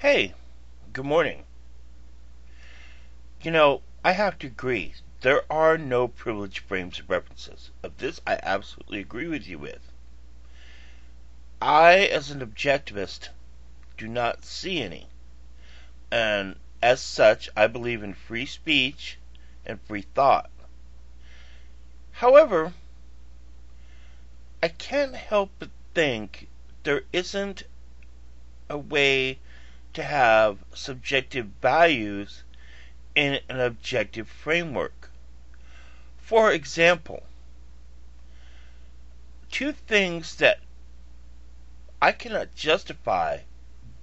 Hey, good morning. I have to agree. There are no privileged frames of references. Of this, I absolutely agree with you with. I, as an objectivist, do not see any. And as such, I believe in free speech and free thought. However, I can't help but think there isn't a way to have subjective values in an objective framework. For example, two things that I cannot justify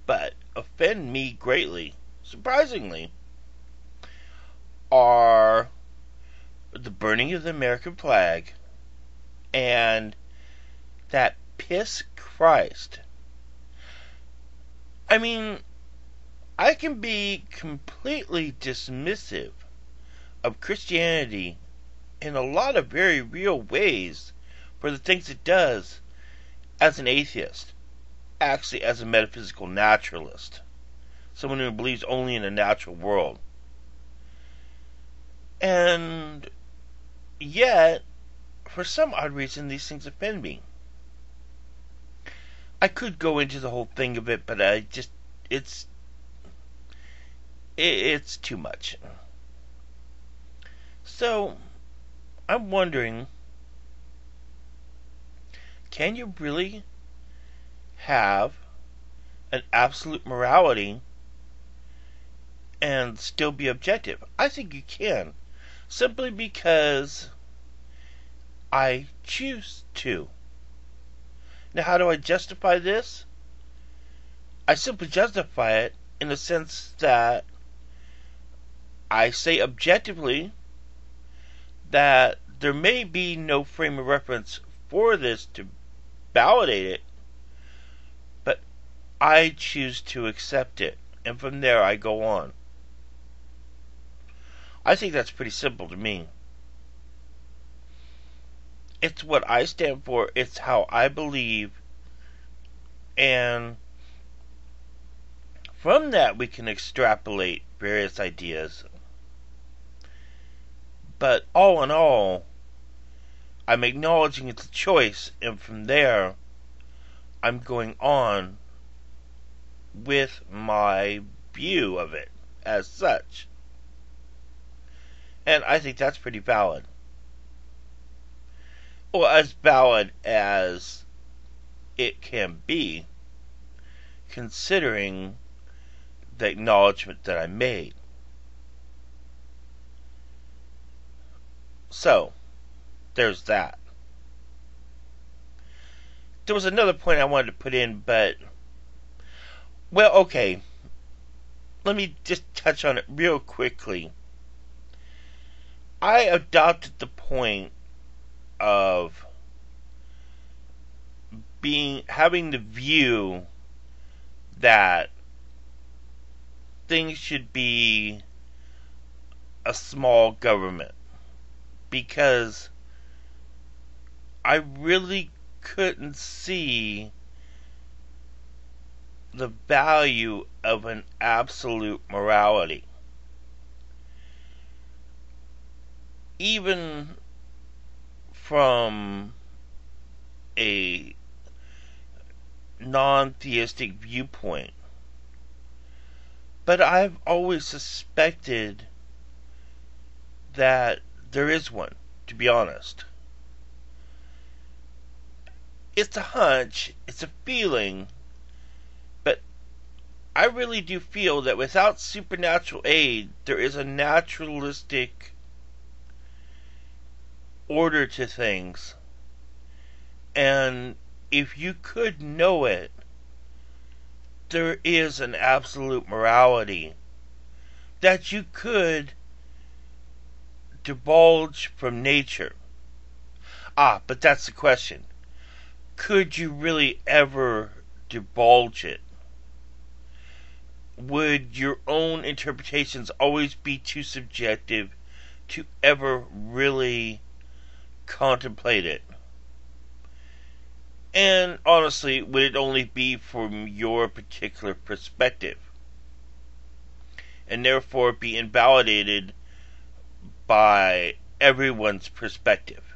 but offend me greatly, surprisingly, are the burning of the American flag and that piss Christ. I mean, I can be completely dismissive of Christianity in a lot of very real ways for the things it does as an atheist, actually as a metaphysical naturalist, someone who believes only in a natural world. And yet, for some odd reason, these things offend me. I could go into the whole thing of it, but it's too much. So, I'm wondering, can you really have an absolute morality and still be objective? I think you can, simply because I choose to. Now, how do I justify this? I simply justify it in the sense that I say objectively that there may be no frame of reference for this to validate it, but I choose to accept it, and from there I go on. I think that's pretty simple to me. It's what I stand for, it's how I believe, and from that we can extrapolate various ideas. But all in all, I'm acknowledging it's a choice, and from there, I'm going on with my view of it as such. And I think that's pretty valid. Well, as valid as it can be, considering the acknowledgement that I made. So, there's that. There was another point I wanted to put in, but, well, okay. Let me just touch on it real quickly. I adopted the point of having the view that things should be a small government, because I really couldn't see the value of an absolute morality. Even from a non-theistic viewpoint. But I've always suspected that there is one, to be honest. It's a hunch, it's a feeling, but I really do feel that without supernatural aid, there is a naturalistic order to things. And if you could know it, there is an absolute morality that you could divulge from nature. But that's the question. Could you really ever divulge it? Would your own interpretations always be too subjective to ever really contemplate it? And honestly, would it only be from your particular perspective? and therefore be invalidated by everyone's perspective.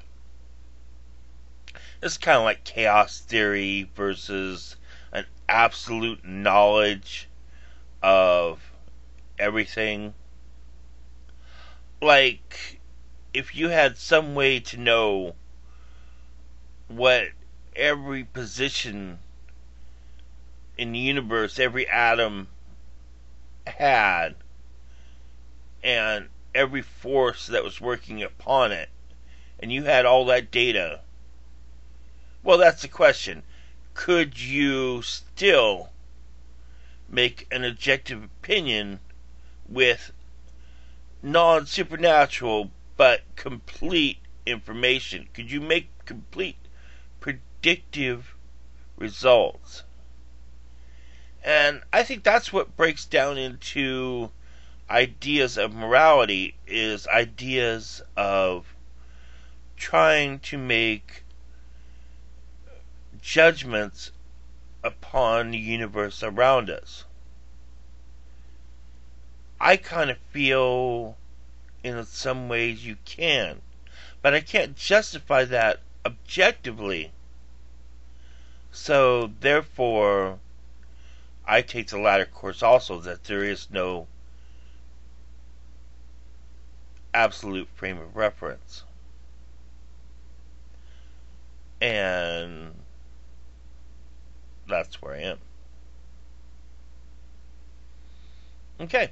It's kind of like chaos theory versus an absolute knowledge of everything. Like, if you had some way to know what every position in the universe, every atom had, and every force that was working upon it, and you had all that data, well, that's the question. Could you still make an objective opinion with non-supernatural but complete information? Could you make complete predictive results? And I think that's what breaks down into ideas of morality, is ideas of trying to make judgments upon the universe around us. I kind of feel in some ways you can, but I can't justify that objectively. So therefore, I take the latter course also, that there is no absolute frame of reference. And that's where I am. Okay.